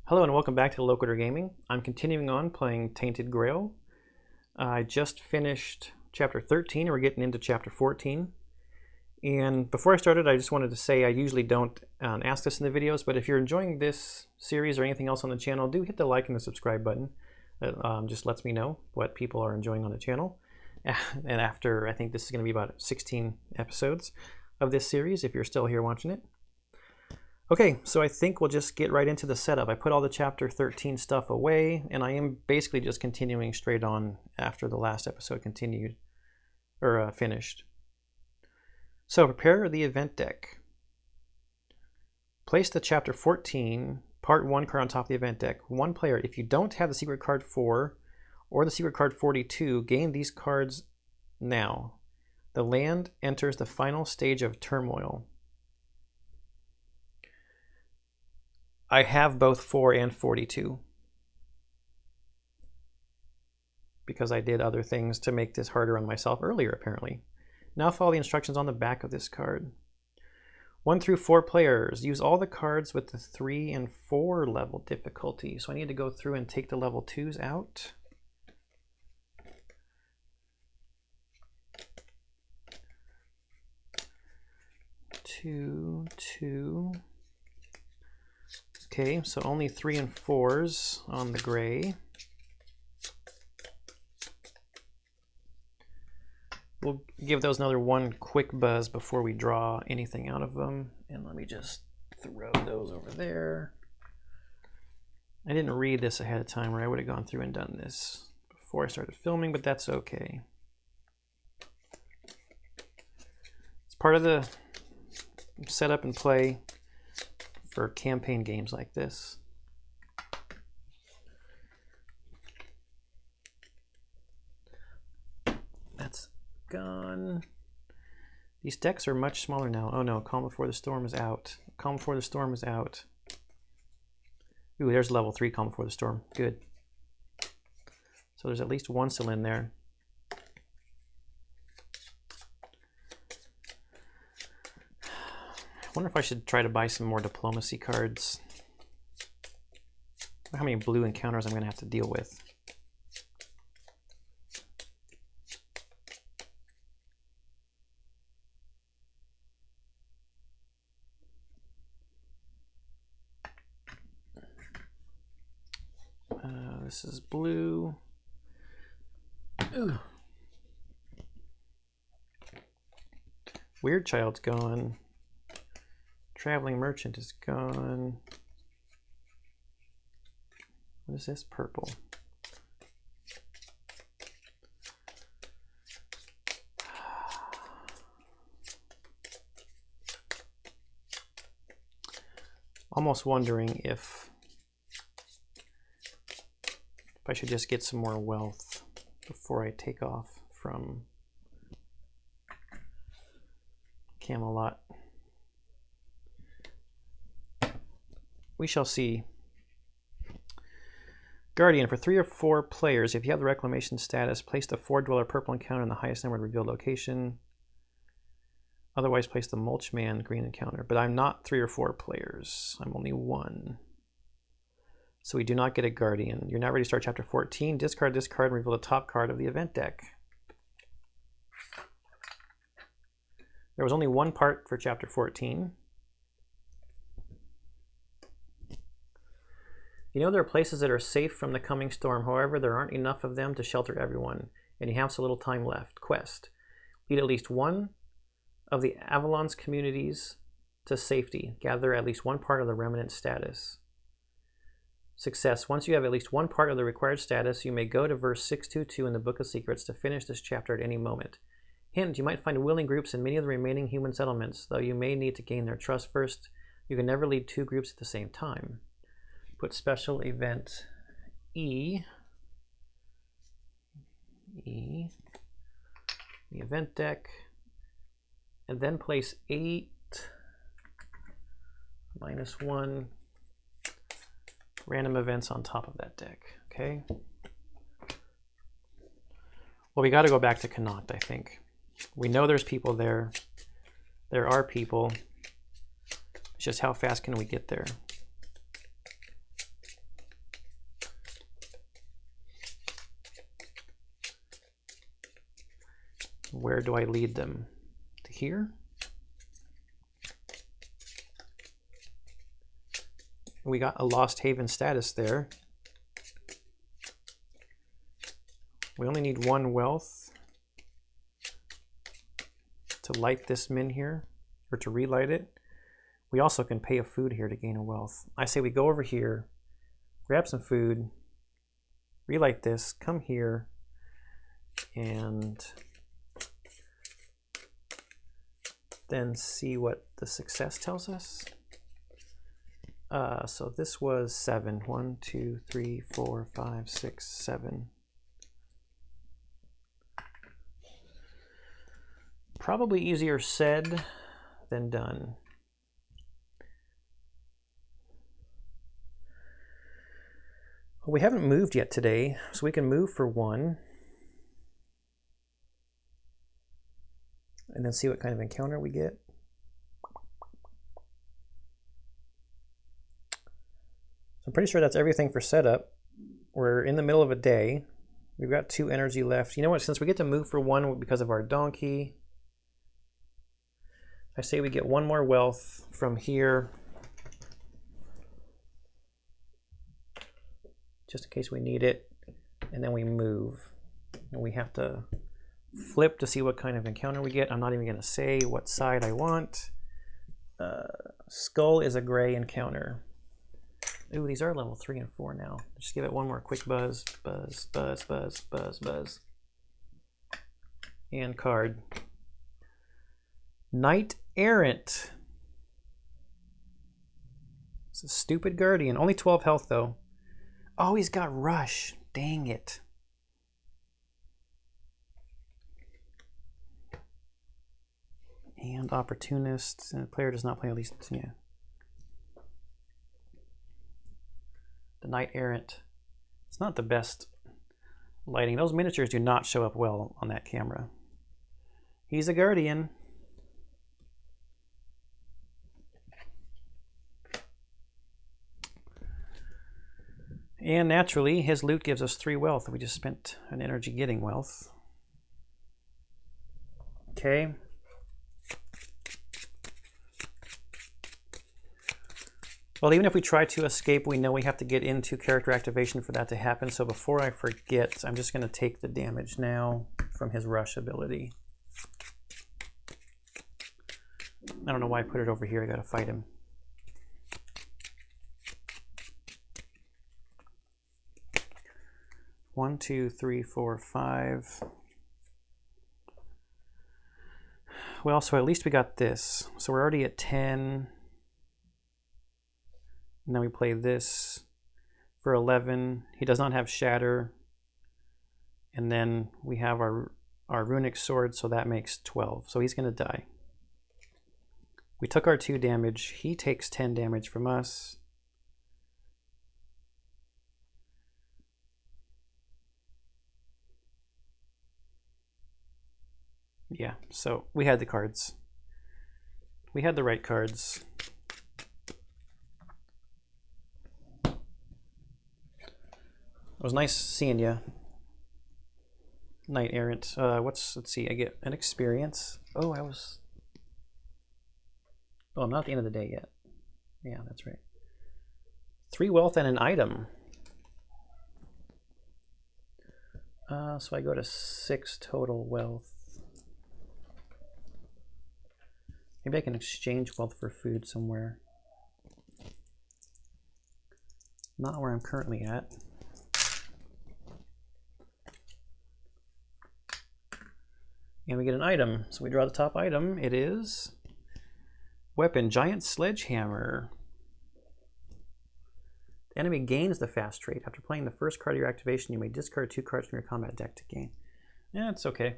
Hello and welcome back to Local Order Gaming. I'm continuing on playing Tainted Grail. I just finished chapter 13 and we're getting into chapter 14. And before I started, I just wanted to say I usually don't ask this in the videos, but if you're enjoying this series or anything else on the channel, do hit the like and the subscribe button. That just lets me know what people are enjoying on the channel. And after, I think this is going to be about 16 episodes of this series, if you're still here watching it. Okay, so I think we'll just get right into the setup. I put all the chapter 13 stuff away, and I am basically just continuing straight on after the last episode continued, or finished. So prepare the event deck. Place the chapter 14, part 1 card on top of the event deck. One player, if you don't have the secret card 4 or the secret card 42, gain these cards now. The land enters the final stage of turmoil. I have both 4 and 42 because I did other things to make this harder on myself earlier, apparently. Now follow the instructions on the back of this card. 1 through 4 players. Use all the cards with the 3 and 4 level difficulty. So I need to go through and take the level 2s out. Two. Okay, so only 3 and 4s on the gray. We'll give those another one quick buzz before we draw anything out of them. And let me just throw those over there. I didn't read this ahead of time, or I would have gone through and done this before I started filming, but that's okay. It's part of the setup and play for campaign games like this. That's gone. These decks are much smaller now. Oh no, Calm Before the Storm is out. Calm Before the Storm is out. Ooh, there's level 3 Calm Before the Storm. Good. So there's at least one still in there. I wonder if I should try to buy some more diplomacy cards. I wonder how many blue encounters I'm going to have to deal with. This is blue. Ooh. Weird Child's gone. Traveling Merchant is gone. What is this? Purple. Almost wondering if I should just get some more wealth before I take off from Camelot. We shall see. Guardian, for 3 or 4 players, if you have the reclamation status, place the 4-dweller purple encounter in the highest numbered revealed location. Otherwise, place the Mulchman green encounter. But I'm not 3 or 4 players. I'm only 1. So we do not get a Guardian. You're not ready to start chapter 14. Discard this card and reveal the top card of the event deck. There was only one part for chapter 14. You know there are places that are safe from the coming storm. However, there aren't enough of them to shelter everyone, and you have so little time left. Quest. Lead at least one of the Avalon's communities to safety. Gather at least one part of the remnant status. Success. Once you have at least one part of the required status, you may go to verse 622 in the Book of Secrets to finish this chapter at any moment. Hint, you might find willing groups in many of the remaining human settlements, though you may need to gain their trust first. You can never lead 2 groups at the same time. Put special event E, the event deck, and then place 8 -1 random events on top of that deck. Okay. Well, we got to go back to Connacht, I think. We know there's people there. There are people. It's just how fast can we get there? Where do I lead them? To here? We got a Lost Haven status there. We only need 1 wealth to light this min here, or to relight it. We also can pay a food here to gain a wealth. I say we go over here, grab some food, relight this, come here, and then see what the success tells us. So this was 7. 1, 2, 3, 4, 5, 6, 7. Probably easier said than done. Well, we haven't moved yet today, so we can move for 1. And then see what kind of encounter we get. So I'm pretty sure that's everything for setup. We're in the middle of a day. We've got 2 energy left. You know what, since we get to move for 1 because of our donkey, I say we get 1 more wealth from here, just in case we need it, and then we move. And we have to flip to see what kind of encounter we get. I'm not even going to say what side I want. Skull is a gray encounter. Ooh, these are level 3 and 4 now. Just give it 1 more quick buzz. Buzz, buzz, buzz, buzz, buzz. And card. Knight Errant. It's a stupid guardian. Only 12 health though. Oh, he's got rush. Dang it. And opportunist. The player does not play at least, yeah. The Knight Errant. It's not the best lighting. Those miniatures do not show up well on that camera. He's a guardian. And naturally, his loot gives us 3 wealth. We just spent an energy getting wealth. Okay. Well, even if we try to escape, we know we have to get into character activation for that to happen. So before I forget, I'm just going to take the damage now from his rush ability. I don't know why I put it over here. I got to fight him. One, two, three, four, 5. Well, so at least we got this. So we're already at 10. Now we play this for 11. He does not have Shatter. And then we have our runic sword, so that makes 12. So he's going to die. We took our 2 damage. He takes 10 damage from us. Yeah, so we had the cards. We had the right cards. It was nice seeing you, Knight Errant. Let's see, I get an experience. Oh, I'm not at the end of the day yet. Yeah, that's right. 3 wealth and an item. So I go to 6 total wealth. Maybe I can exchange wealth for food somewhere. Not where I'm currently at. And we get an item. So we draw the top item. It is weapon, Giant Sledgehammer. The enemy gains the fast trait. After playing the first card of your activation, you may discard 2 cards from your combat deck to gain. Yeah, it's okay.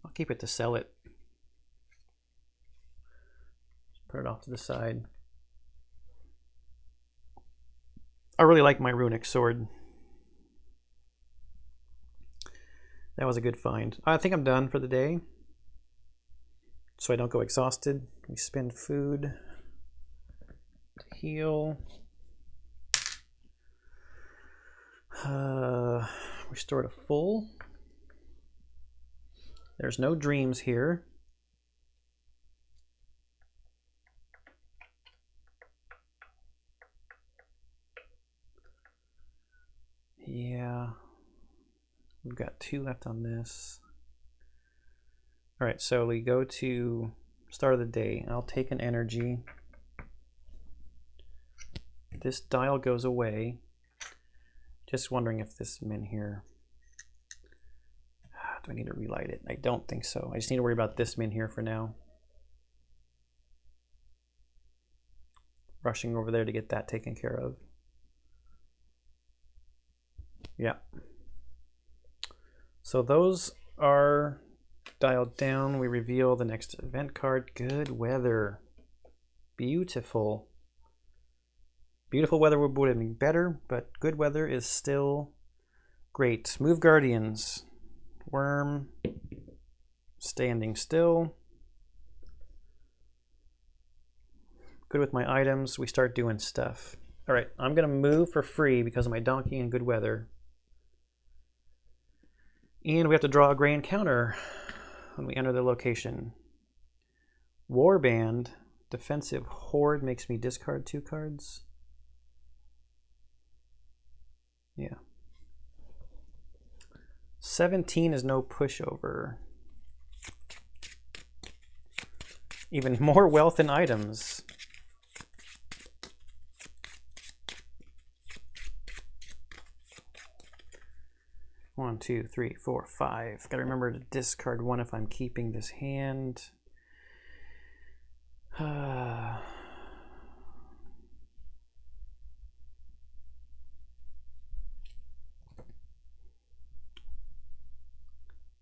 I'll keep it to sell it. Put it off to the side. I really like my runic sword. That was a good find. I think I'm done for the day. So I don't go exhausted. We spend food to heal. Restore to full. There's no dreams here. Yeah, we've got 2 left on this. All right, so we go to start of the day. I'll take an energy. This dial goes away. Just wondering if this min here, do I need to relight it? I don't think so. I just need to worry about this min here for now. Rushing over there to get that taken care of. Yeah. So those are dialed down. We reveal the next event card. Good weather. Beautiful. Beautiful weather would have been better, but good weather is still great. Move Guardians. Worm. Standing still. Good with my items. We start doing stuff. All right, I'm going to move for free because of my donkey and good weather. And we have to draw a gray encounter when we enter the location. Warband, defensive horde makes me discard 2 cards. Yeah. 17 is no pushover. Even more wealth in items. One, 2, 3, 4, 5. Gotta remember to discard 1 if I'm keeping this hand.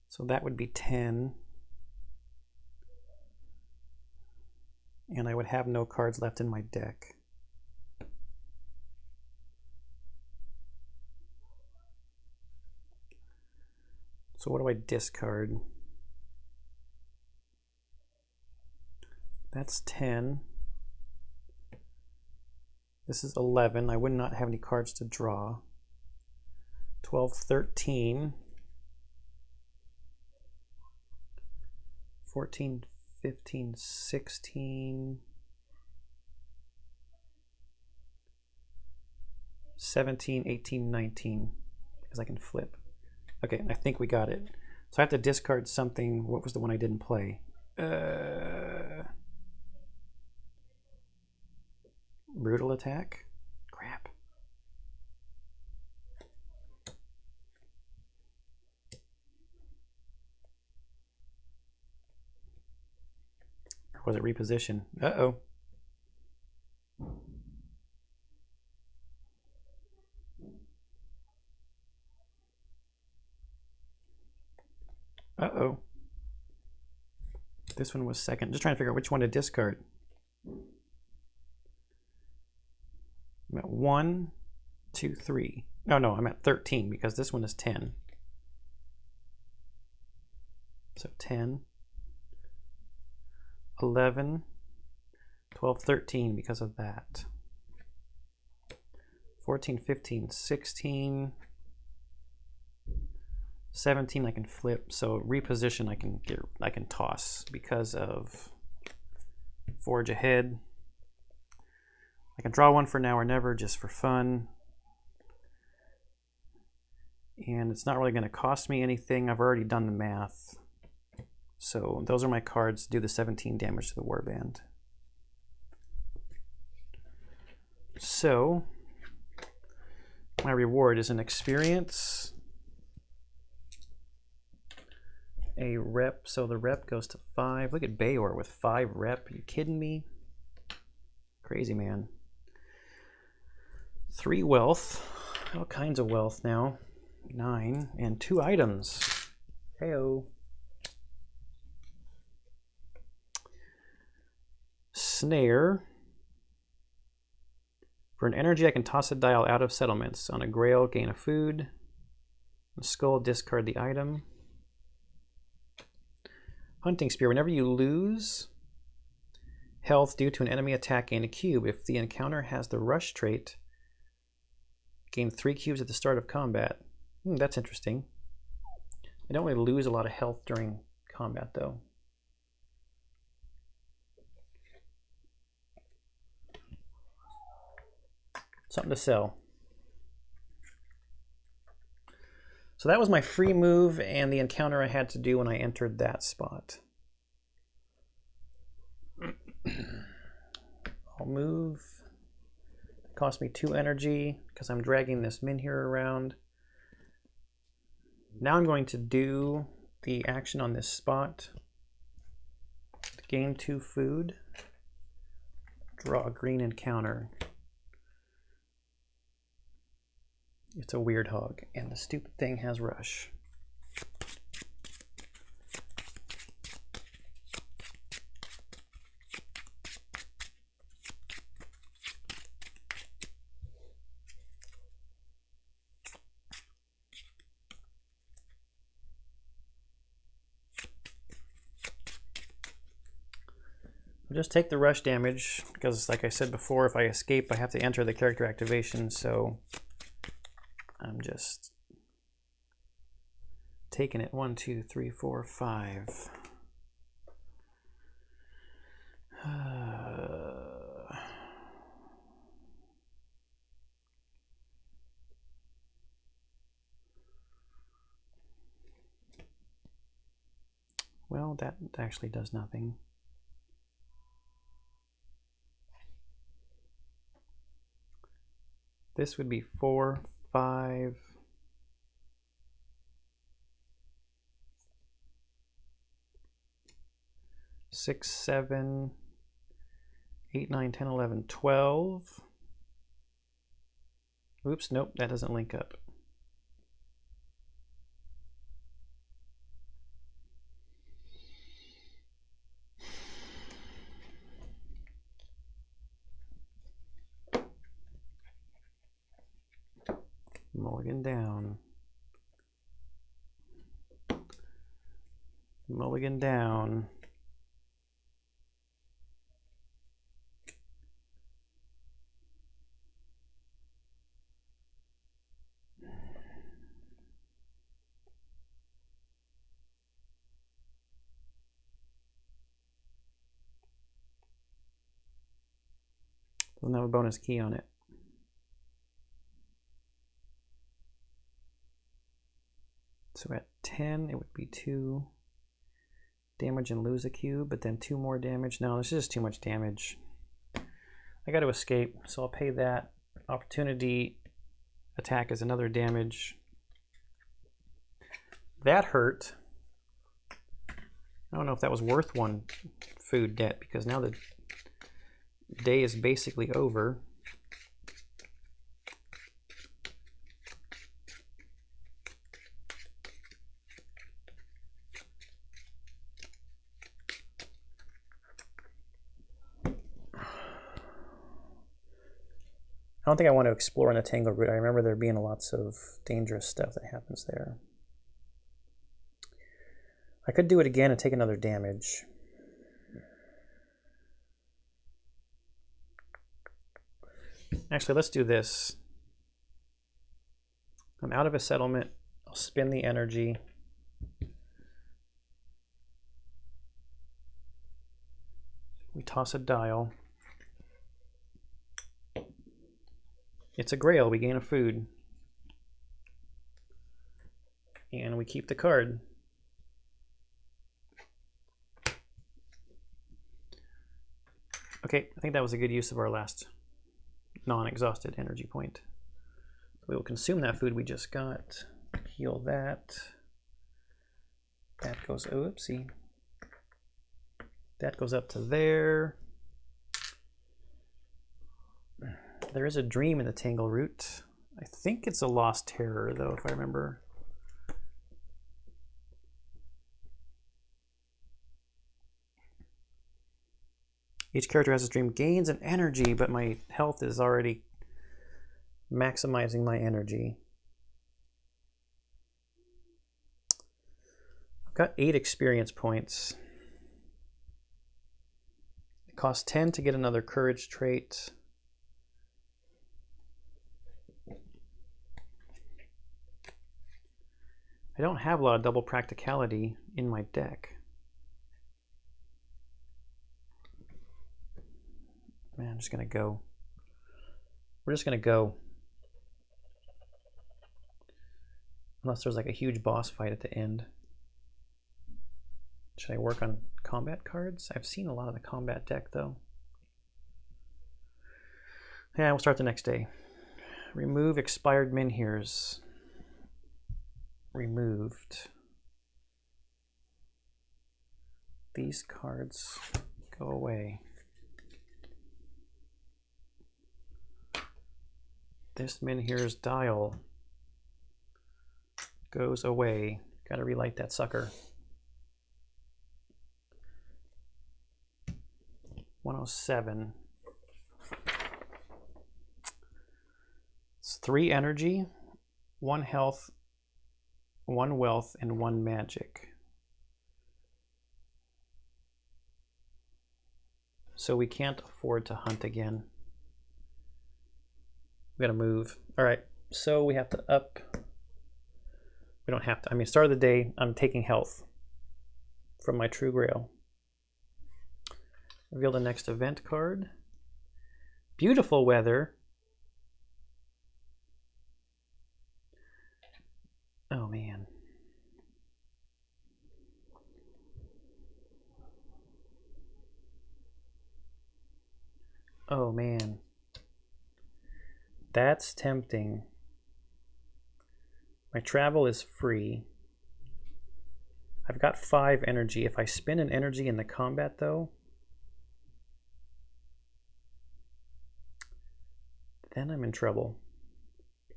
So that would be 10. And I would have no cards left in my deck. So what do I discard? That's 10. This is 11. I would not have any cards to draw. 12, 13. 14, 15, 16. 17, 18, 19. Because I can flip. Okay, I think we got it. So I have to discard something. What was the one I didn't play? Brutal attack? Crap. Or was it reposition? Uh-oh. Uh-oh. This one was second. Just trying to figure out which one to discard. I'm at 1, 2, 3. No, I'm at 13 because this one is 10. So 10, 11, 12, 13 because of that. 14, 15, 16. 17 I can flip, so reposition I can toss because of Forge Ahead. I can draw 1 for now or never just for fun. And it's not really going to cost me anything. I've already done the math. So those are my cards to do the 17 damage to the Warband. So my reward is an experience. A rep, so the rep goes to 5. Look at Beor with 5 rep. Are you kidding me? Crazy, man. 3 wealth. All kinds of wealth now. 9 and 2 items. Heyo. Snare. For an energy, I can toss a dial out of settlements. On a grail, gain a food. On a skull, discard the item. Hunting Spear. Whenever you lose health due to an enemy attack, gain a cube. If the encounter has the rush trait, gain 3 cubes at the start of combat. That's interesting. I don't really lose a lot of health during combat though. Something to sell. So that was my free move and the encounter I had to do when I entered that spot. I'll move. It cost me 2 energy because I'm dragging this Minhir around. Now I'm going to do the action on this spot. Gain 2 food. Draw a green encounter. It's a weird hog, and the stupid thing has rush. I'll just take the rush damage, because like I said before, if I escape, I have to enter the character activation, so I'm just taking it. 1, 2, 3, 4, 5. Well, that actually does nothing. This would be 4, 5. 6, 7, 8, 9, 10, 11, 12. Oops, nope, that doesn't link up. Mulligan down. Mulligan down. Doesn't have a bonus key on it. So at 10, it would be 2 damage and lose a cube, but then 2 more damage. No, this is just too much damage. I got to escape, so I'll pay that. Opportunity attack is another damage. That hurt. I don't know if that was worth 1 food debt, because now the day is basically over. I don't think I want to explore in the Tangle route. I remember there being lots of dangerous stuff that happens there. I could do it again and take another damage. Actually, let's do this. I'm out of a settlement. I'll spin the energy. We toss a dial. It's a grail. We gain a food. And we keep the card. Okay, I think that was a good use of our last non-exhausted energy point. We will consume that food we just got. Heal that. That goes, oopsie. That goes up to there. There is a dream in the Tangle route. I think it's a Lost Terror, though, if I remember. Each character has a dream gains an energy, but my health is already maximizing my energy. I've got 8 experience points. It costs 10 to get another courage trait. I don't have a lot of double practicality in my deck. I'm just gonna go. We're just gonna go. Unless there's like a huge boss fight at the end. Should I work on combat cards? I've seen a lot of the combat deck though. Yeah, we'll start the next day. Remove expired menhirs. Removed. These cards go away. This menhir's dial goes away. Gotta relight that sucker. 107. It's 3 energy, 1 health, 1 wealth, and 1 magic. So we can't afford to hunt again. We gotta move. All right, so we have to up. We don't have to. I mean, start of the day, I'm taking health from my True Grail. Reveal the next event card. Beautiful weather. Oh man. Oh man. That's tempting. My travel is free. I've got 5 energy. If I spend an energy in the combat though, then I'm in trouble.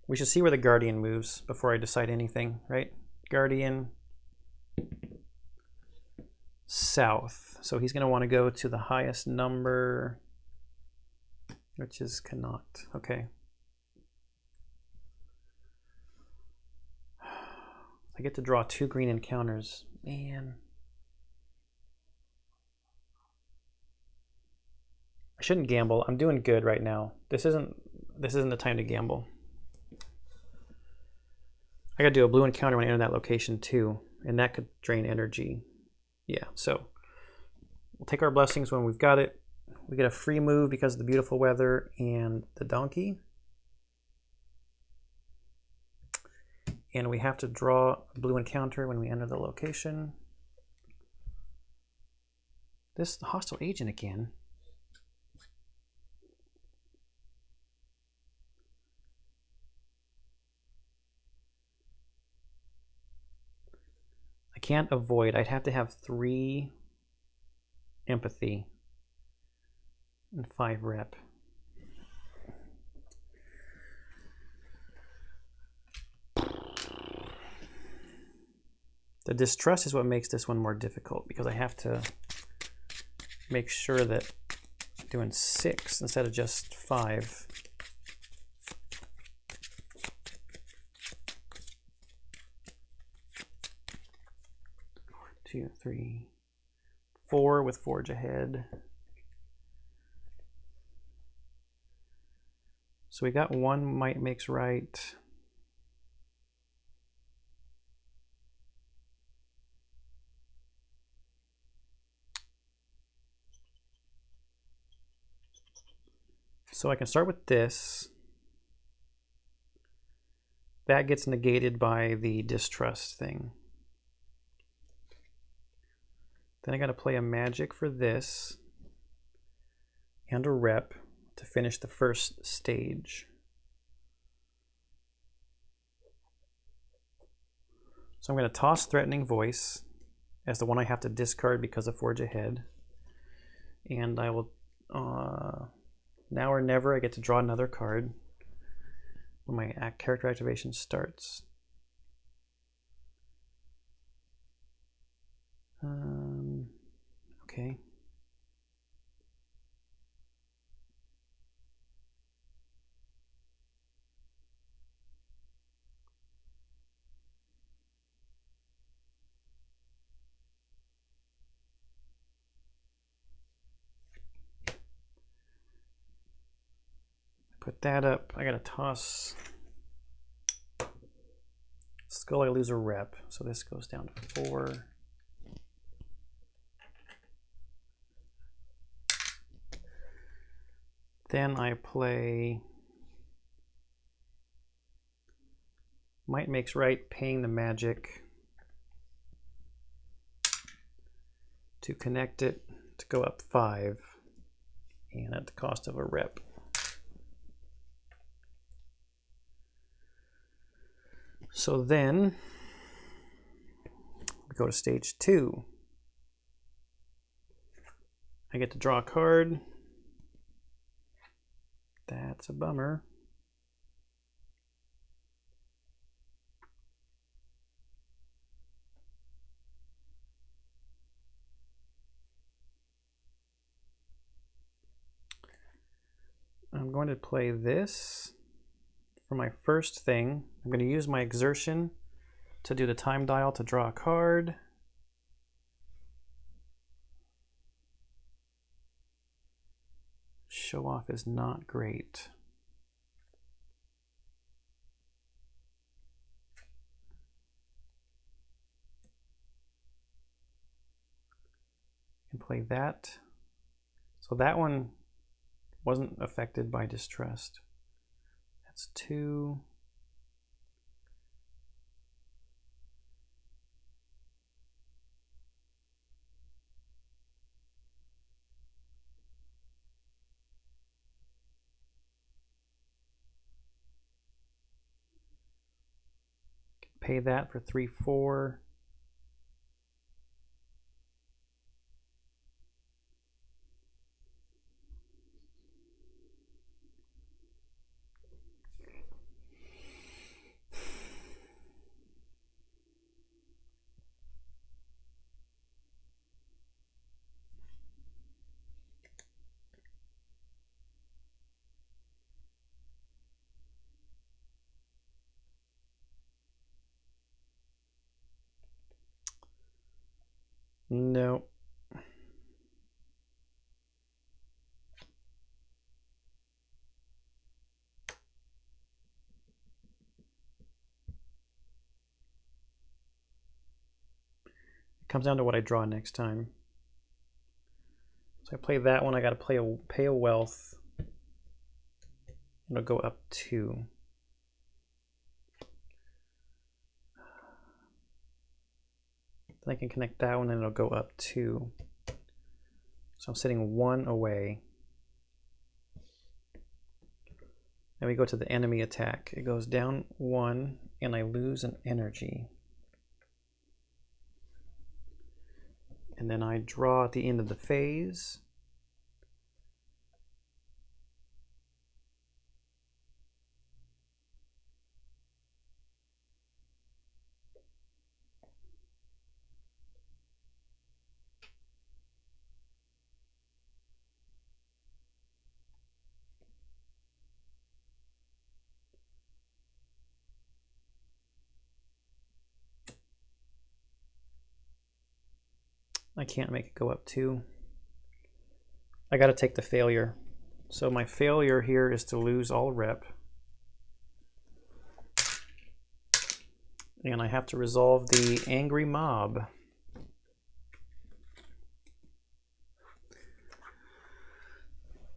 We should see where the Guardian moves before I decide anything, right? Guardian, south. So he's gonna wanna go to the highest number, which is Connacht, okay. I get to draw 2 green encounters, man. I shouldn't gamble. I'm doing good right now. This isn't the time to gamble. I gotta do a blue encounter when I enter that location too, and that could drain energy. Yeah, so we'll take our blessings when we've got it. We get a free move because of the beautiful weather and the donkey. And we have to draw a blue encounter when we enter the location. This hostile agent again. I can't avoid. I'd have to have 3 empathy and 5 rep. The distrust is what makes this one more difficult because I have to make sure that I'm doing 6 instead of just 5. Two, 3, 4 with Forge Ahead. So we got 1 might makes right. So I can start with this. That gets negated by the distrust thing. Then I got to play a magic for this and a rep to finish the first stage. So I'm going to toss Threatening Voice as the one I have to discard because of Forge Ahead. And I will, now or never, I get to draw another card when my character activation starts. Okay. Put that up. I gotta toss Skull. I lose a rep, so this goes down to 4. Then I play Might Makes Right, paying the magic to connect it to go up 5, and at the cost of a rep. So then we go to stage 2. I get to draw a card. That's a bummer. I'm going to play this for my first thing. I'm going to use my exertion to do the time dial to draw a card. Show off is not great. You can play that. So that one wasn't affected by distrust. That's 2. Pay that for 3, 4. No. It comes down to what I draw next time. So I play that one. I got to pay a wealth. It'll go up 2. Then I can connect that one and it'll go up 2. So I'm sitting 1 away. Then we go to the enemy attack. It goes down 1 and I lose an energy. And then I draw at the end of the phase. I can't make it go up 2. I got to take the failure. So my failure here is to lose all rep. And I have to resolve the angry mob.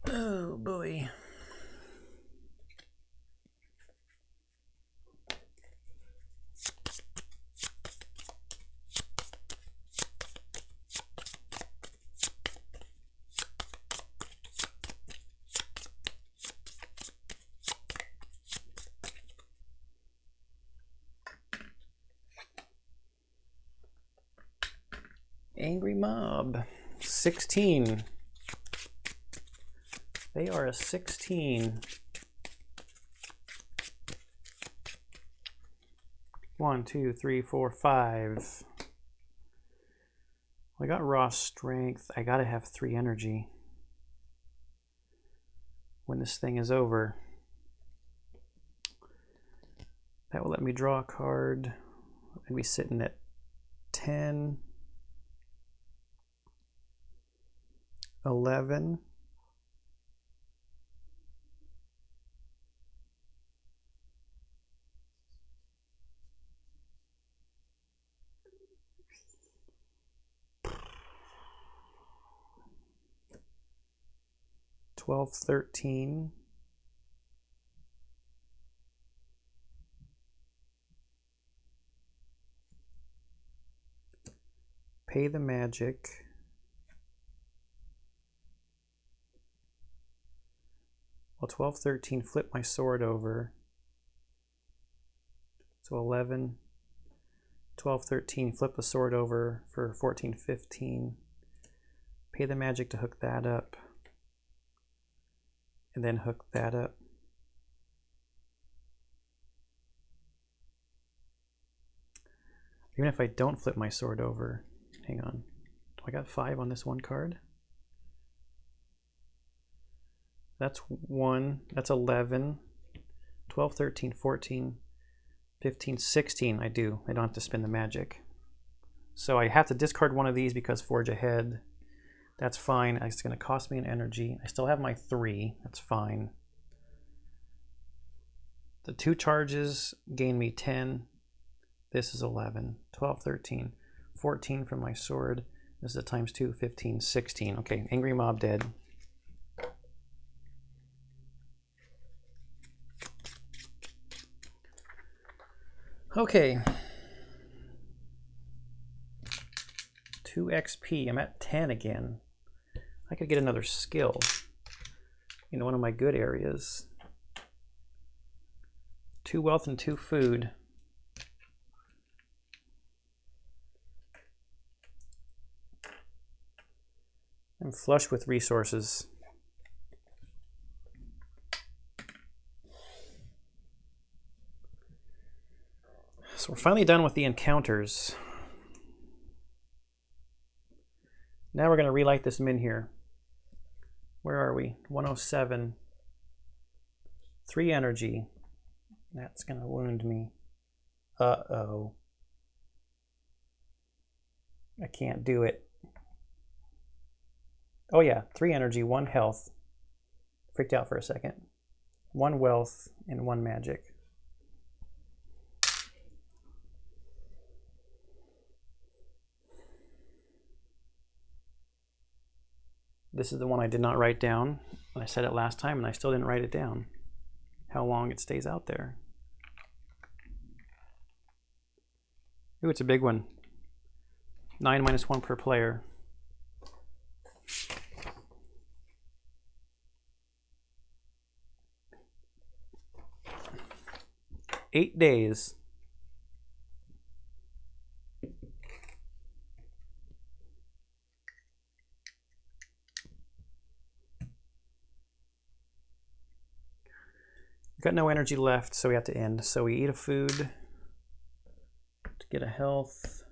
Oh boy. Angry mob. 16. They are a 16. 1, 2, 3, 4, 5. I got raw strength. I gotta have 3 energy when this thing is over. That will let me draw a card. I'd be sitting at 10, 11. 12, 13. Pay the magic. Well, 12, 13, flip my sword over. So 11, 12, 13, flip the sword over for 14, 15. Pay the magic to hook that up. And then hook that up. Even if I don't flip my sword over, hang on. I got 5 on this one card. That's 1, that's 11, 12, 13, 14, 15, 16. I don't have to spend the magic. So I have to discard one of these because Forge Ahead. That's fine. It's going to cost me an energy. I still have my 3. That's fine. The 2 charges gain me 10. This is 11, 12, 13, 14 from my sword. This is a times 2, 15, 16. Okay, Angry Mob dead. Okay. 2 XP. I'm at 10 again. I could get another skill in one of my good areas. 2 wealth and 2 food. I'm flush with resources. So we're finally done with the encounters. Now we're going to relight this min here. Where are we? 107. 3 energy. That's going to wound me. Uh-oh. I can't do it. Oh yeah, 3 energy, 1 health. Freaked out for a second. 1 wealth and 1 magic. This is the one I did not write down. I said it last time and I still didn't write it down. How long it stays out there. Ooh, it's a big one. 9 minus 1 per player. Eight days. We've got no energy left, so we have to end. So we eat a food to get a health.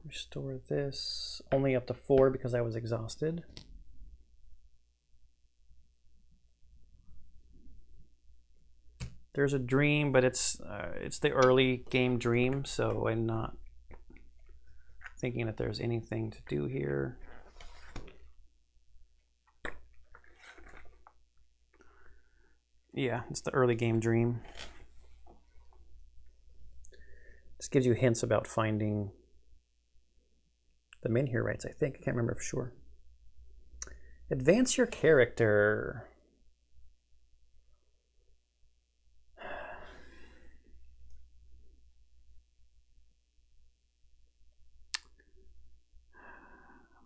Restore this. Only up to 4 because I was exhausted. There's a dream, but it's the early game dream, so I'm not thinking that there's anything to do here. Yeah, it's the early game dream. This gives you hints about finding the min here rights, I think. I can't remember for sure. Advance your character.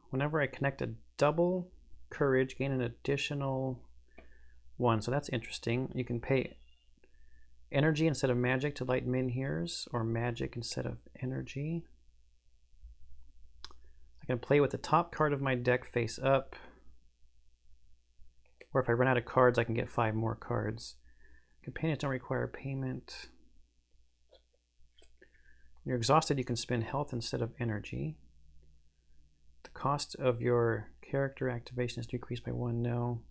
Whenever I connect a double courage, gain an additional 1. So that's interesting. You can pay energy instead of magic to light Minheres, or magic instead of energy. I can play with the top card of my deck face up. Or if I run out of cards, I can get 5 more cards. Companions don't require payment. When you're exhausted, you can spend health instead of energy. The cost of your character activation is decreased by 1. No.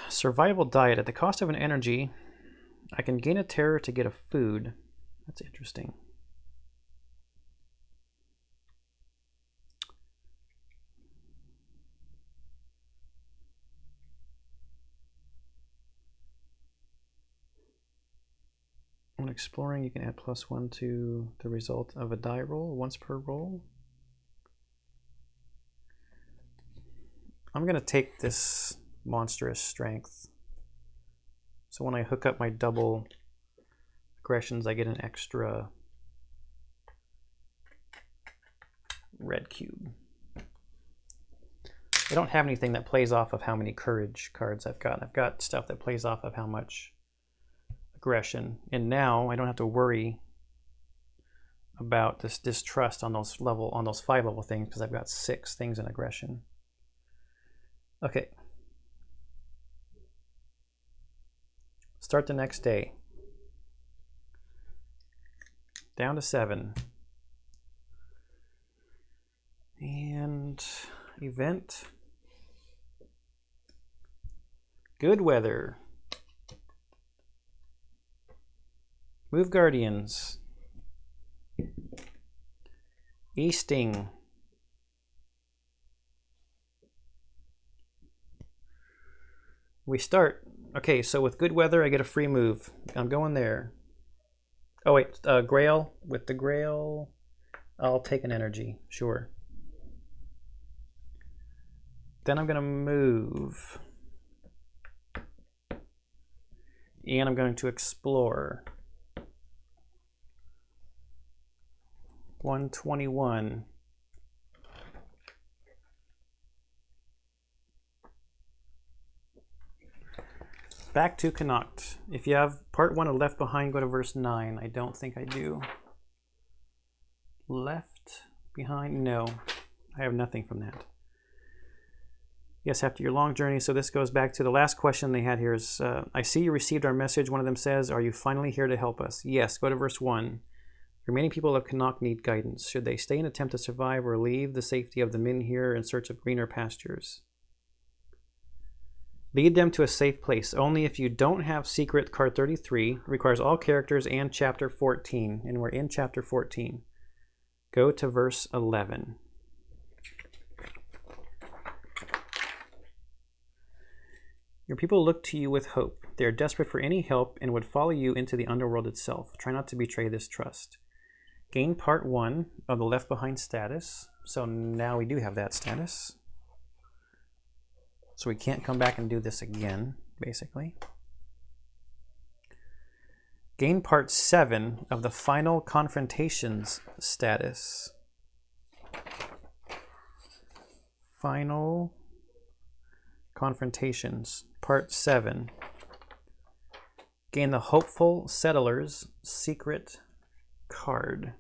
Survival diet. At the cost of an energy, I can gain a terror to get a food. That's interesting. When exploring, you can add +1 to the result of a die roll once per roll. I'm going to take this monstrous strength. So when I hook up my double aggressions, I get an extra red cube. I don't have anything that plays off of how many courage cards I've got. I've got stuff that plays off of how much aggression. And now I don't have to worry about this distrust on those 5 level things because I've got 6 things in aggression. Okay. Start the next day. Down to 7. And event. Good weather. Move guardians. Easting. We start. Okay, so with good weather, I get a free move. I'm going there. Oh wait, Grail. With the Grail, I'll take an energy, sure. Then I'm going to move. And I'm going to explore. 121. Back to Connacht. If you have part 1 of Left Behind, go to verse 9. I don't think I do. Left Behind? No. I have nothing from that. Yes, after your long journey. So this goes back to the last question they had here is, I see you received our message. One of them says, are you finally here to help us? Yes, go to verse 1. Remaining people of Connacht need guidance. Should they stay and attempt to survive or leave the safety of the men here in search of greener pastures? Lead them to a safe place. Only if you don't have secret card 33, requires all characters and chapter 14. And we're in chapter 14. Go to verse 11. Your people look to you with hope. They are desperate for any help and would follow you into the underworld itself. Try not to betray this trust. Gain part 1 of the Left Behind status. So now we do have that status. So we can't come back and do this again, basically. Gain part 7 of the Final Confrontations status. Final Confrontations, part 7. Gain the Hopeful Settlers secret card.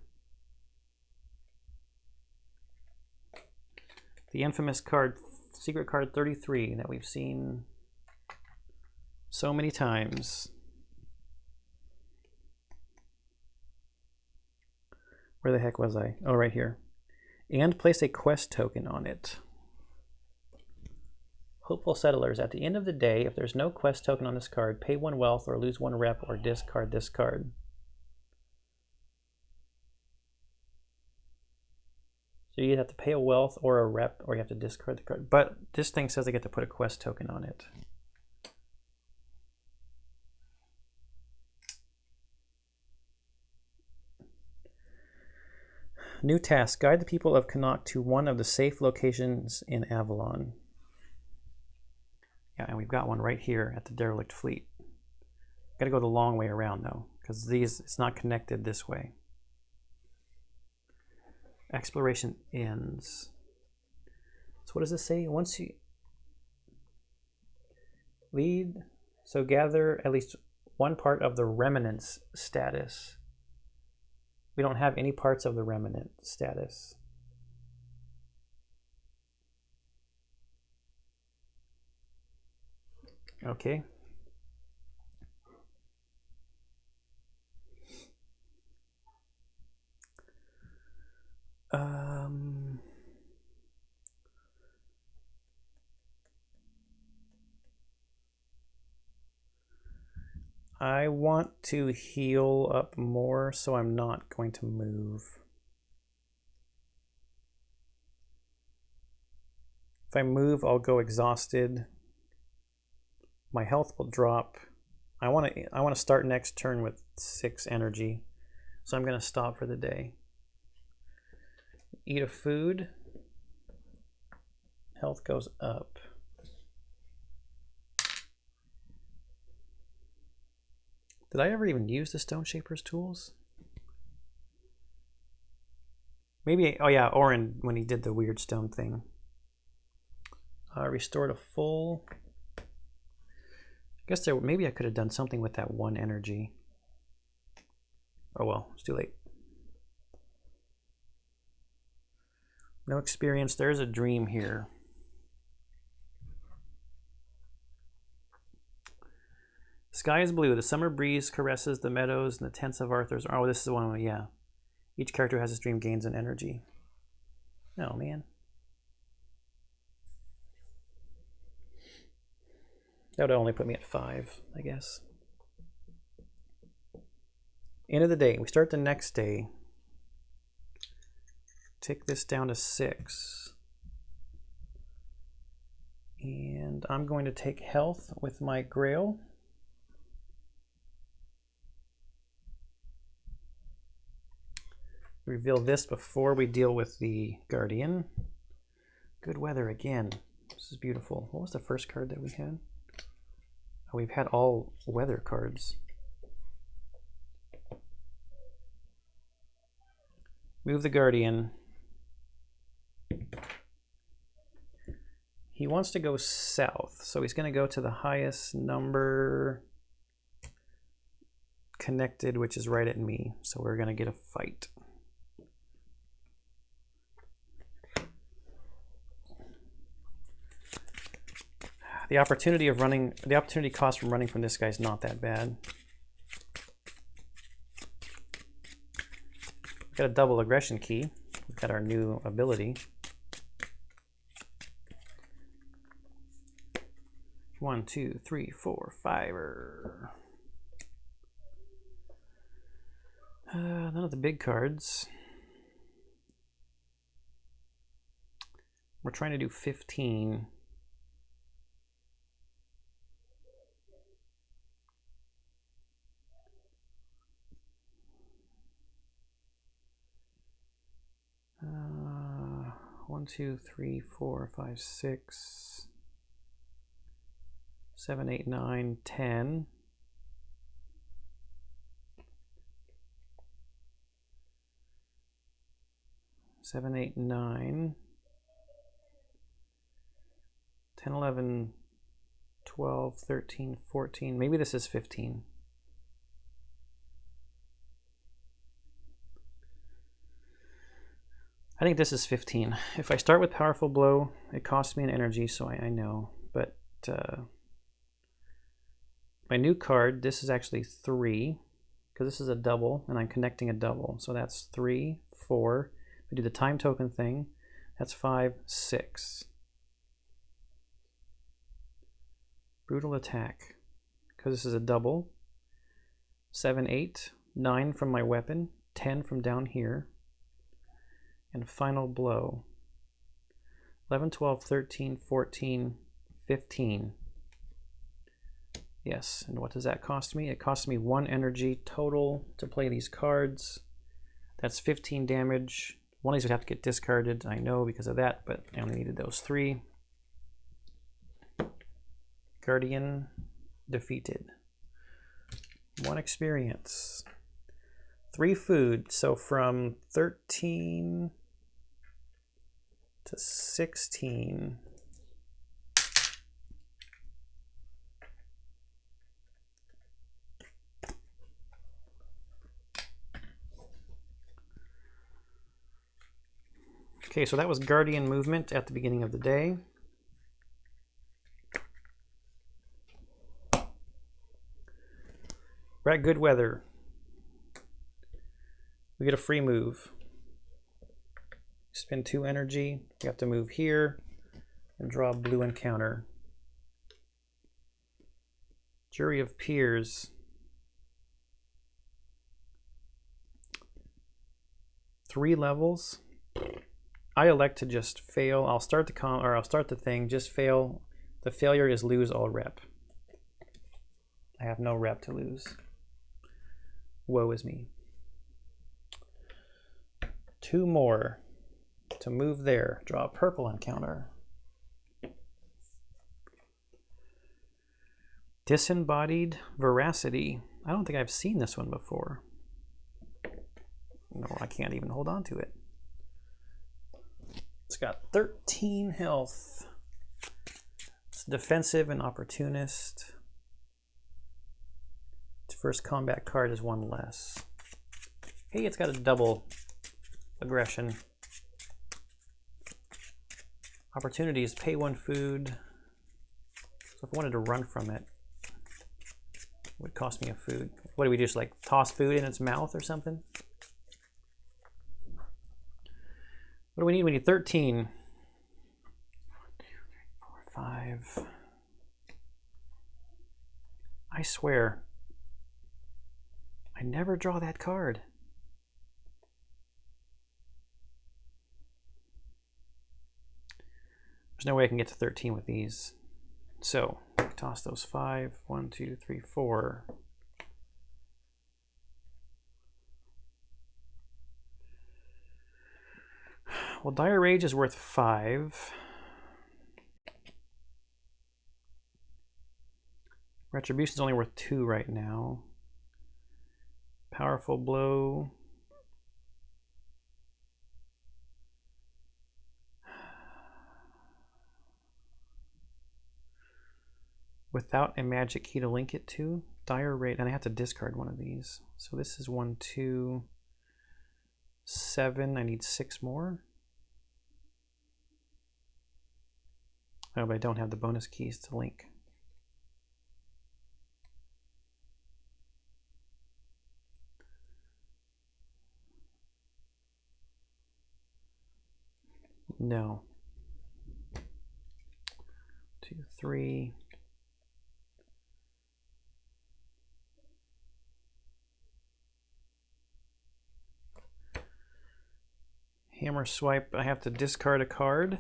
The infamous card, secret card 33 that we've seen so many times. Where the heck was I? Oh, right here. And place a quest token on it. Hopeful Settlers. At the end of the day, if there's no quest token on this card, pay 1 wealth or lose 1 rep or discard this card. So you have to pay a wealth or a rep or you have to discard the card. But this thing says I get to put a quest token on it. New task. Guide the people of Connacht to one of the safe locations in Avalon. Yeah, and we've got one right here at the derelict fleet. Got to go the long way around though, because it's not connected this way. Exploration ends. So what does this say? Once you lead, so gather at least 1 part of the remnants status. We don't have any parts of the remnant status. Okay. I want to heal up more, so I'm not going to move. If I move, I'll go exhausted. My health will drop. I want to start next turn with 6 energy, so I'm going to stop for the day. Eat a food. Health goes up. Did I ever even use the Stone Shaper's tools? Maybe, oh yeah, Orin, when he did the weird stone thing. Restored a full. I guess maybe I could have done something with that one energy. Oh well, it's too late. No experience. There's a dream here. The sky is blue. The summer breeze caresses the meadows and the tents of Arthur's. Oh, this is the one, yeah. Each character has his dream gains an energy. Oh, man. That would only put me at 5, I guess. End of the day. We start the next day. Take this down to 6. And I'm going to take health with my Grail. Reveal this before we deal with the Guardian. Good weather again. This is beautiful. What was the first card that we had? Oh, we've had all weather cards. Move the Guardian. He wants to go south, so he's going to go to the highest number connected, which is right at me. So we're going to get a fight. The opportunity cost from running from this guy is not that bad. We've got a double aggression key. We've got our new ability. 1, 2, 3, 4, 5. None of the big cards. We're trying to do 15. One, 2, 3, 4, 5, 6, 7, 8, 9, 10. 7, 8, 9, 10, 11, 12, 13, 14. Maybe this is 15. I think this is 15. If I start with Powerful Blow, it costs me an energy, so I know. But my new card, this is actually 3, because this is a double, and I'm connecting a double. So that's 3, 4. We do the time token thing. That's 5, 6. Brutal attack, because this is a double. 7, 8, 9 from my weapon, 10 from down here. And final blow. 11, 12, 13, 14, 15. Yes, and what does that cost me? It costs me 1 energy total to play these cards. That's 15 damage. One of these would have to get discarded, I know, because of that, but I only needed those 3. Guardian defeated. 1 experience. 3 food, so from 13 to 16. Okay, so that was Guardian movement at the beginning of the day. We're at good weather. We get a free move. Spend 2 energy. We have to move here and draw a blue encounter. Jury of Peers. 3 levels. I elect to just fail. I'll start the thing. Just fail. The failure is lose all rep. I have no rep to lose. Woe is me. 2 more to move there. Draw a purple encounter. Disembodied Veracity. I don't think I've seen this one before. No, I can't even hold on to it. It's got 13 health. It's defensive and opportunist. Its first combat card is one less. Hey, it's got a double aggression. Opportunities, pay 1 food. So if I wanted to run from it, it would cost me a food. What do we just like toss food in its mouth or something? What do we need? We need 13. 1, 2, 3, 4, 5. I swear, I never draw that card. There's no way I can get to 13 with these. So, toss those 5. 1, 2, 3, 4. Well, Dire Rage is worth 5. Retribution's only worth 2 right now. Powerful Blow. Without a magic key to link it to. Dire Rage, and I have to discard one of these. So this is 1, 2, 7. I need 6 more. Oh, but I don't have the bonus keys to link. No. 2, 3. Hammer Swipe, I have to discard a card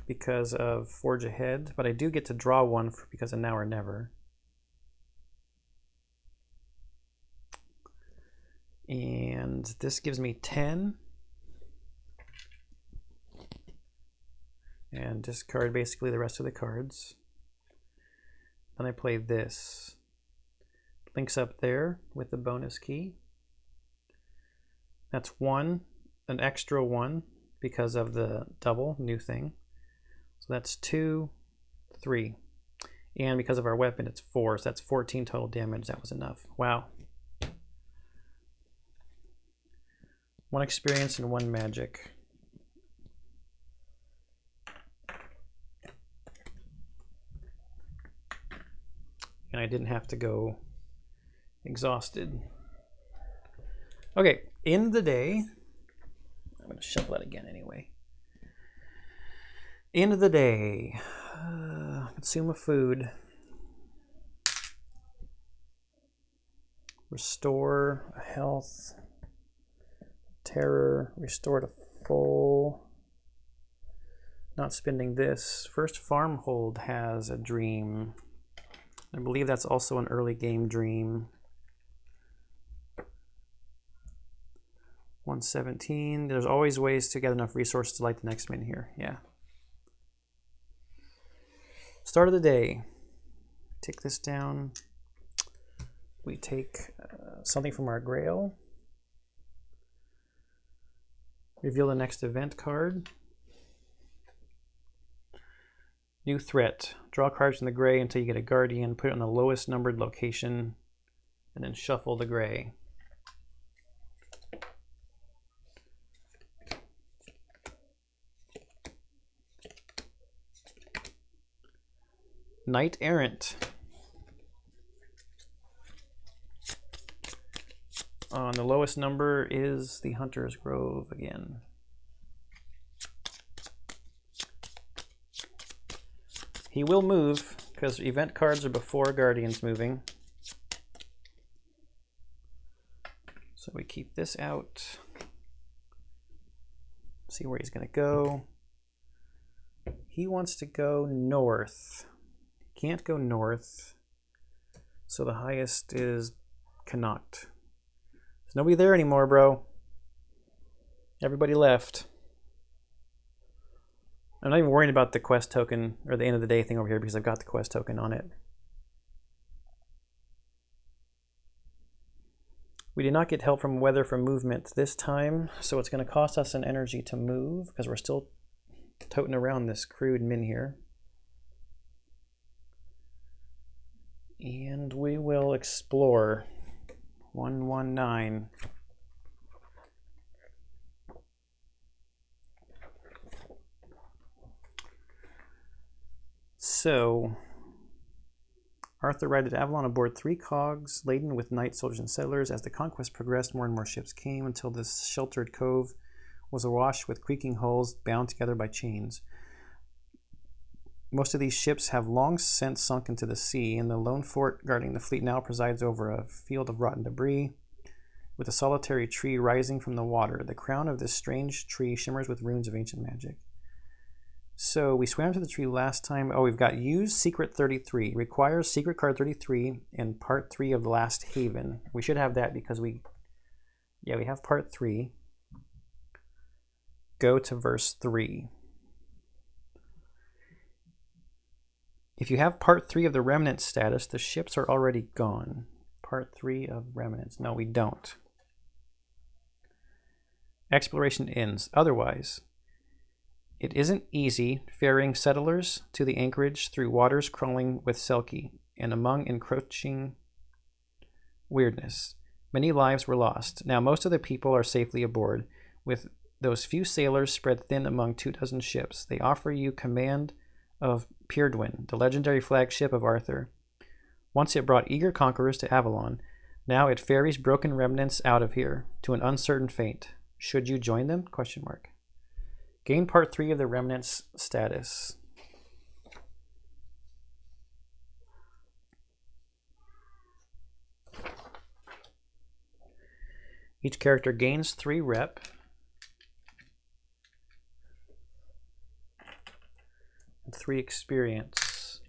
because of Forge Ahead, but I do get to draw one because of Now or Never. And this gives me 10. And discard basically the rest of the cards. Then I play this. Links up there with the bonus key. That's 1, an extra 1 because of the double new thing. So that's 2, 3. And because of our weapon, it's 4. So that's 14 total damage. That was enough. Wow. 1 experience and 1 magic. And I didn't have to go exhausted. Okay, end of the day. I'm going to shuffle that again anyway. End of the day. Consume a food. Restore a health. Terror. Restore to full. Not spending this. First Farmhold has a dream. I believe that's also an early game dream. 117. There's always ways to get enough resources to light the next min here. Yeah. Start of the day. Take this down. We take something from our Grail. Reveal the next event card. New threat. Draw cards from the gray until you get a guardian. Put it on the lowest numbered location. And then shuffle the gray. Knight Errant. On the lowest number is the Hunter's Grove again. He will move because event cards are before Guardians moving. So we keep this out. See where he's going to go. He wants to go north. Can't go north. So the highest is Connacht. There's nobody there anymore, bro. Everybody left. I'm not even worrying about the quest token or the end of the day thing over here because I've got the quest token on it. We did not get help from weather for movement this time, so it's going to cost us an energy to move because we're still toting around this crude min here. And we will explore 119. So, Arthur arrived at Avalon aboard 3 cogs laden with knight soldiers and settlers. As the conquest progressed, more and more ships came until this sheltered cove was awash with creaking hulls bound together by chains. Most of these ships have long since sunk into the sea, and the lone fort guarding the fleet now presides over a field of rotten debris, with a solitary tree rising from the water. The crown of this strange tree shimmers with runes of ancient magic. So we swam to the tree last time. Oh, we've got use secret 33. Requires secret card 33 in part 3 of the last haven. We should have that because we have part 3. Go to verse 3. If you have part 3 of the remnant status, the ships are already gone. Part 3 of remnants. No, we don't. Exploration ends. Otherwise, it isn't easy ferrying settlers to the anchorage through waters crawling with selkie and among encroaching weirdness. Many lives were lost. Now most of the people are safely aboard, with those few sailors spread thin among 24 ships. They offer you command of Peerdwin, the legendary flagship of Arthur. Once it brought eager conquerors to Avalon, now it ferries broken remnants out of here to an uncertain fate. Should you join them? ? Gain part 3 of the remnants status. Each character gains 3 rep. And 3 experience.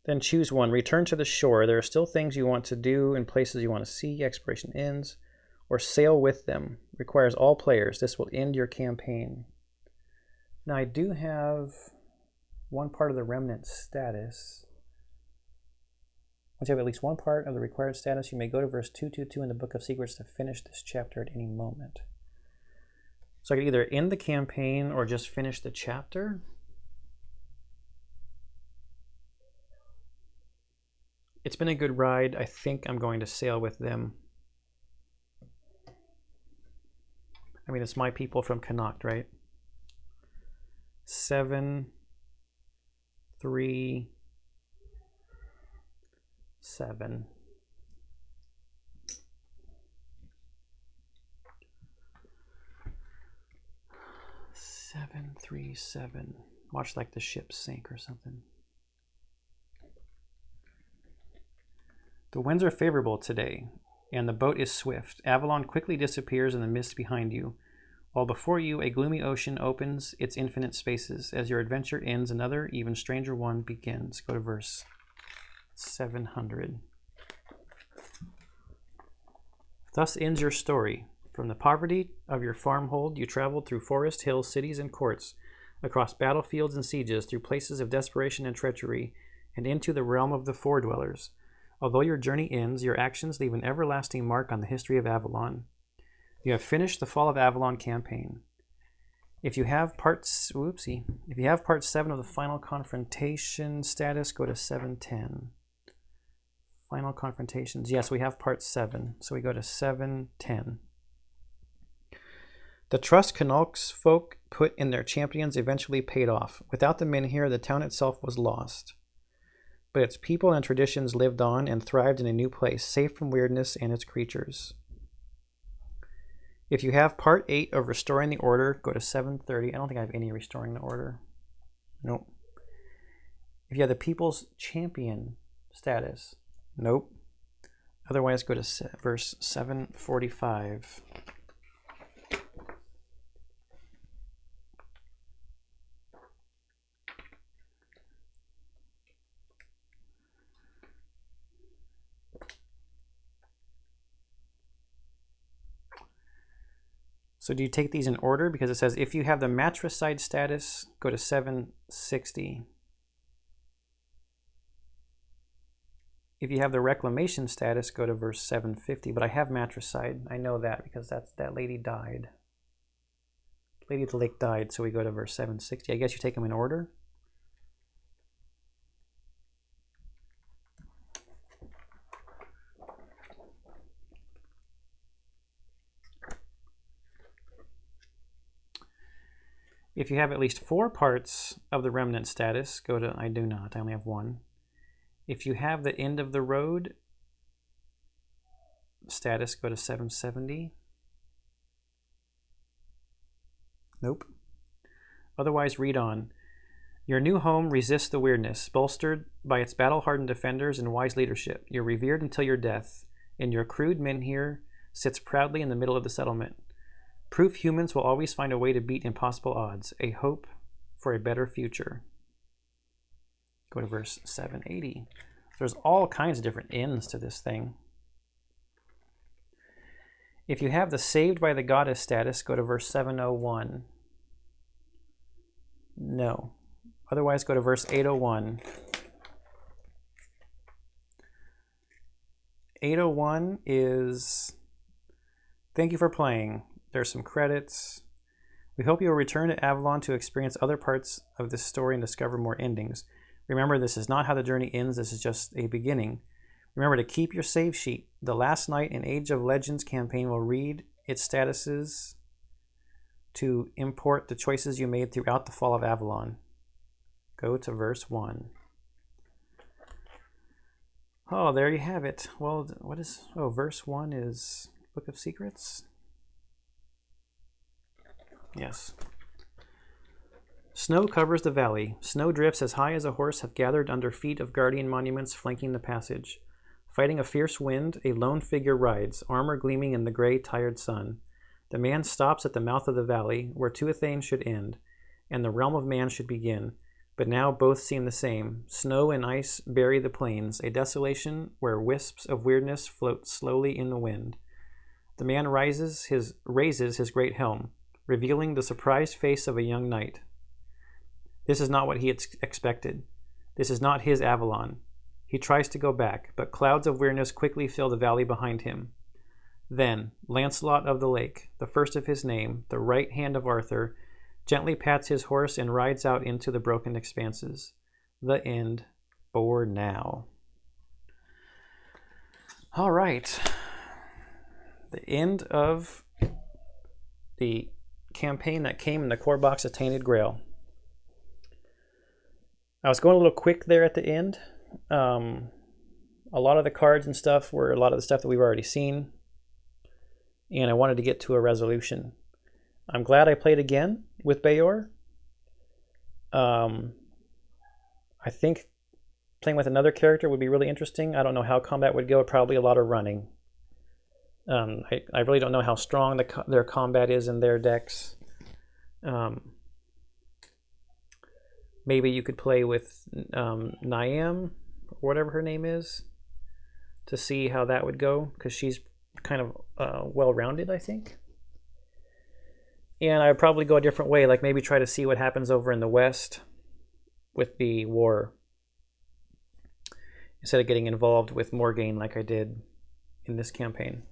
Then choose one. Return to the shore. There are still things you want to do and places you want to see. Exploration ends. Or sail with them. Requires all players. This will end your campaign. Now I do have one part of the remnant status. Once you have at least one part of the required status, you may go to verse 222 in the Book of Secrets to finish this chapter at any moment. So I could either end the campaign or just finish the chapter. It's been a good ride. I think I'm going to sail with them. I mean, it's my people from Connacht, right? 7, 3, 7. Seven, 3, 7. Watch like the ship sink or something. The winds are favorable today, and the boat is swift. Avalon quickly disappears in the mist behind you, while before you a gloomy ocean opens its infinite spaces. As your adventure ends, another, even stranger one begins. Go to verse 700. Thus ends your story. From the poverty of your farmhold, you traveled through forest, hills, cities, and courts, across battlefields and sieges, through places of desperation and treachery, and into the realm of the Foredwellers. Although your journey ends, your actions leave an everlasting mark on the history of Avalon. You have finished the Fall of Avalon campaign. If you have part 7 of the Final Confrontation status, go to 710. Final Confrontations. Yes, we have part 7, so we go to 710. The trust Connacht's folk put in their champions eventually paid off. Without the men here, the town itself was lost. But its people and traditions lived on and thrived in a new place, safe from weirdness and its creatures. If you have part 8 of Restoring the Order, go to 730. I don't think I have any Restoring the Order. Nope. If you have the People's Champion status, nope. Otherwise, go to verse 745. So do you take these in order? Because it says if you have the matricide status, go to 760. If you have the reclamation status, go to verse 750. But I have matricide. I know that because that lady died. Lady of the Lake died, so we go to verse 760. I guess you take them in order. If you have at least 4 parts of the remnant status, go to, I do not, I only have 1. If you have the end of the road status, go to 770. Nope. Otherwise, read on. Your new home resists the weirdness, bolstered by its battle-hardened defenders and wise leadership. You're revered until your death, and your crude menhir sits proudly in the middle of the settlement. Proof humans will always find a way to beat impossible odds, a hope for a better future. Go to verse 780. There's all kinds of different ends to this thing. If you have the Saved by the Goddess status, go to verse 701. No. Otherwise, go to verse 801. 801 is, thank you for playing. There's some credits. We hope you will return to Avalon to experience other parts of this story and discover more endings. Remember, this is not how the journey ends. This is just a beginning. Remember to keep your save sheet. The Last Night in Age of Legends campaign will read its statuses to import the choices you made throughout the fall of Avalon. Go to verse 1. Oh, there you have it. Well, what is... Oh, verse 1 is Book of Secrets? Yes. Snow covers the valley. Snowdrifts as high as a horse have gathered under feet of guardian monuments flanking the passage. Fighting a fierce wind, a lone figure rides, armor gleaming in the gray, tired sun. The man stops at the mouth of the valley, where Tuathane should end, and the realm of man should begin. But now both seem the same. Snow and ice bury the plains, a desolation where wisps of weirdness float slowly in the wind. The man raises his great helm, revealing the surprised face of a young knight. This is not what he had expected. This is not his Avalon. He tries to go back, but clouds of weirdness quickly fill the valley behind him. Then, Lancelot of the Lake, the first of his name, the right hand of Arthur, gently pats his horse and rides out into the broken expanses. The end for now. All right. The end of the campaign that came in the core box of Tainted Grail. I was going a little quick there at the end. A lot of the cards and stuff were a lot of the stuff that we've already seen, and I wanted to get to a resolution. I'm glad I played again with Beor. I think playing with another character would be really interesting. I don't know how combat would go. Probably a lot of running. I really don't know how strong their combat is in their decks. Maybe you could play with Niam, or whatever her name is, to see how that would go, because she's kind of well-rounded, I think. And I would probably go a different way, like maybe try to see what happens over in the West with the war, instead of getting involved with Morgaine like I did in this campaign.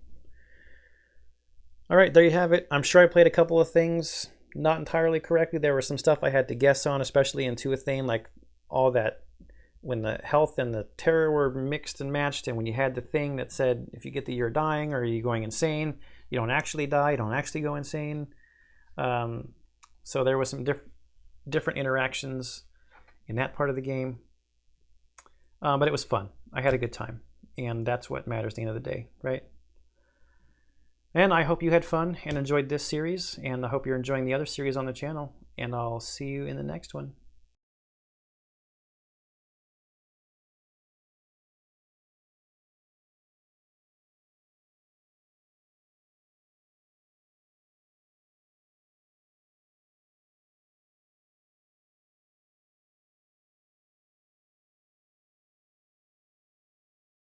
All right, there you have it. I'm sure I played a couple of things not entirely correctly. There was some stuff I had to guess on, especially in Tuathane, like all that when the health and the terror were mixed and matched, and when you had the thing that said if you get the you're dying or you're going insane, you don't actually die, you don't actually go insane. So there was some different interactions in that part of the game, but it was fun. I had a good time, and that's what matters at the end of the day, right? And I hope you had fun and enjoyed this series, and I hope you're enjoying the other series on the channel, and I'll see you in the next one.